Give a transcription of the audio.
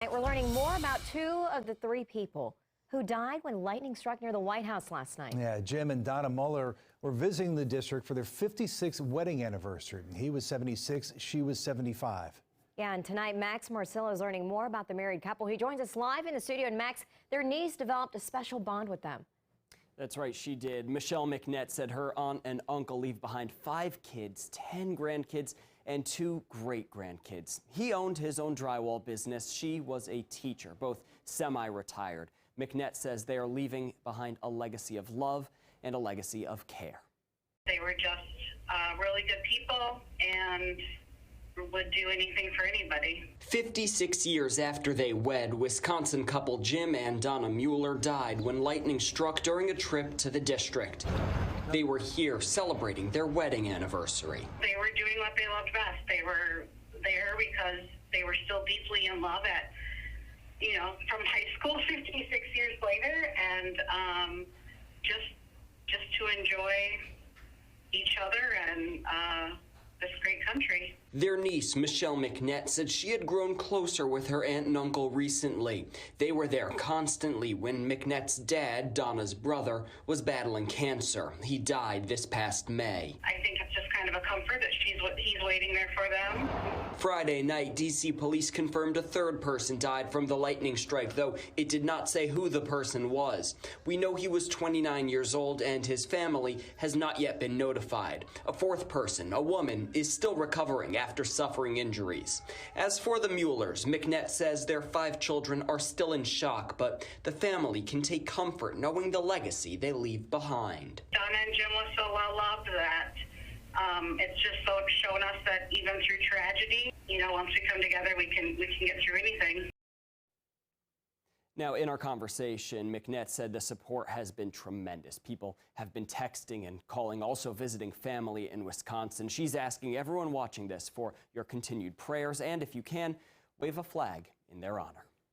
We're learning more about two of the three people who died when lightning struck near the White House last night. Yeah, Jim and Donna Mueller were visiting the district for their 56th wedding anniversary. He was 76, she was 75. Yeah, and tonight, Max Marcillo is learning more about the married couple. He joins us live in the studio. And Max, their niece developed a special bond with them. That's right, she did. Michelle McNett said her aunt and uncle leave behind 5 kids, 10 grandkids, and 2 great-grandkids. He owned his own drywall business. She was a teacher, both semi-retired. McNett says they are leaving behind a legacy of love and a legacy of care. They were just really good people and would do anything for anybody. 56 years after they wed, Wisconsin couple Jim and Donna Mueller died when lightning struck during a trip to the district. They were here celebrating their wedding anniversary. They were doing what they loved best. They were there because they were still deeply in love at, from high school 56 years later, and just to enjoy each other and this great country. Their niece, Michelle McNett, said she had grown closer with her aunt and uncle recently. They were there constantly when McNett's dad, Donna's brother, was battling cancer. He died this past May. I think it's just kind of a comfort that he's waiting there for them. Friday night, D.C. police confirmed a third person died from the lightning strike, though it did not say who the person was. We know he was 29 years old and his family has not yet been notified. A fourth person, a woman, is still recovering after suffering injuries. As for the Muellers, McNett says their 5 children are still in shock, but the family can take comfort knowing the legacy they leave behind. Donna and Jim was so well loved that it's just so shown us that even through tragedy, once we come together, we can get through anything. Now, in our conversation, McNett said the support has been tremendous. People have been texting and calling, also visiting family in Wisconsin. She's asking everyone watching this for your continued prayers and, if you can, wave a flag in their honor.